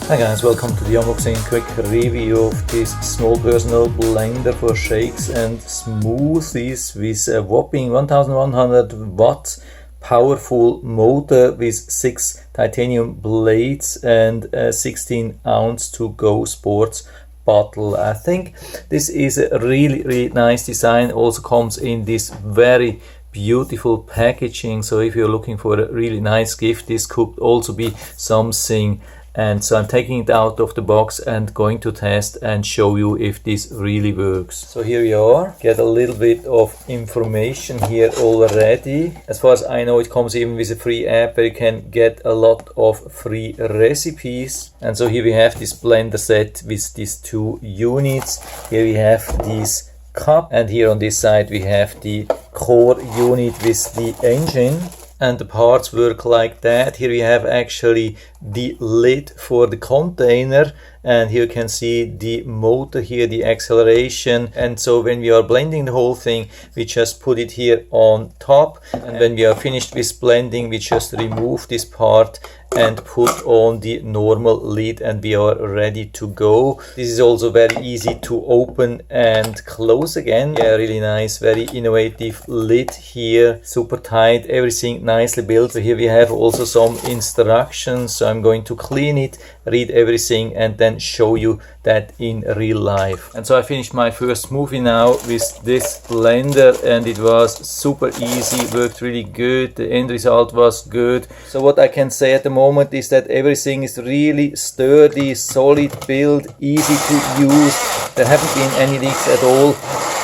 Hi guys, welcome to the unboxing quick review of this small personal blender for shakes and smoothies with a whopping 1100 watts powerful motor with 6 titanium blades and a 16 ounce to go sports bottle. I think this is a really nice design. Also comes in this very beautiful packaging, so if you're looking for a really nice gift, this could also be something. And so I'm taking it out of the box and going to test and show you if this really works. So here we are, get a little bit of information here already. As far as I know, it comes even with a free app where you can get a lot of free recipes. And so here we have this blender set with these 2 units. Here we have this cup, and here on this side we have the core unit with the engine. And the parts work like that. Here we have actually the lid for the container, and here you can see the motor here, the acceleration. And so when we are blending the whole thing, we just put it here on top, and when we are finished with blending, we just remove this part and put on the normal lid, and we are ready to go. This is also very easy to open and close again. Yeah, really nice, very innovative lid here, super tight, everything nicely built. So here we have also some instructions, so I'm going to clean it, read everything, and then show you that in real life. And so I finished my first smoothie now with this blender, and it was super easy, worked really good, the end result was good. So what I can say at the moment is that everything is really sturdy, solid build, easy to use. There haven't been any leaks at all.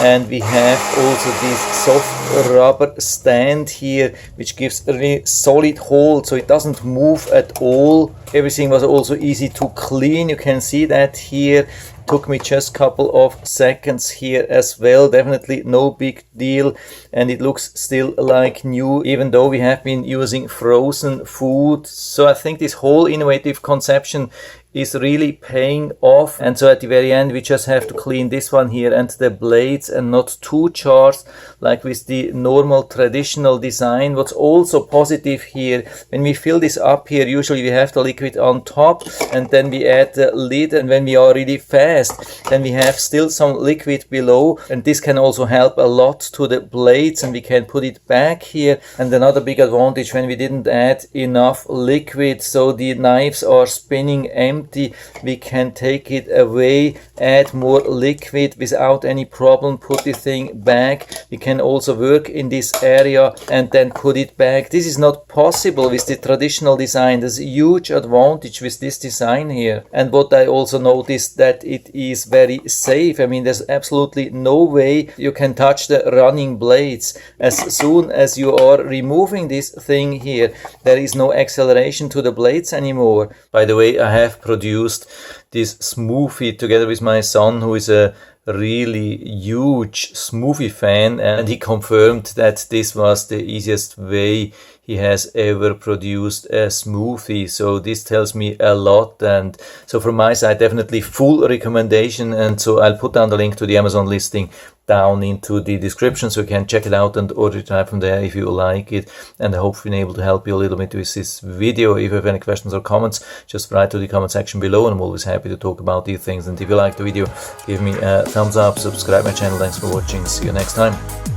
And we have also this soft rubber stand here, which gives a really solid hold, so it doesn't move at all. Everything was also easy to clean. You can see that here. Took me just a couple of seconds here as well. Definitely no big deal, and it looks still like new, even though we have been using frozen food. So I think this whole innovative conception is really paying off. And so at the very end we just have to clean this one here and the blades, and not 2 jars like with the normal traditional design. What's also positive here, when we fill this up here, usually we have the liquid on top and then we add the lid, and when we are really fast, then we have still some liquid below, and this can also help a lot to the blades, and we can put it back here. And another big advantage, when we didn't add enough liquid, so the knives are spinning empty, we can take it away, add more liquid without any problem, put the thing back. We can also work in this area and then put it back. This is not possible with the traditional design. There's a huge advantage with this design here. And what I also noticed, that it is very safe. I mean, there's absolutely no way you can touch the running blades. As soon as you are removing this thing here, there is no acceleration to the blades anymore. By the way, I have produced this smoothie together with my son, who is a really huge smoothie fan, and he confirmed that this was the easiest way he has ever produced a smoothie. So this tells me a lot, and so from my side, definitely full recommendation. And so I'll put down the link to the Amazon listing down into the description, so you can check it out and order it right from there if you like it. And I hope I've been able to help you a little bit with this video. If you have any questions or comments, just write to the comment section below, and I'm always happy to talk about these things. And if you like the video, give me a thumbs up, subscribe my channel. Thanks for watching, see you next time.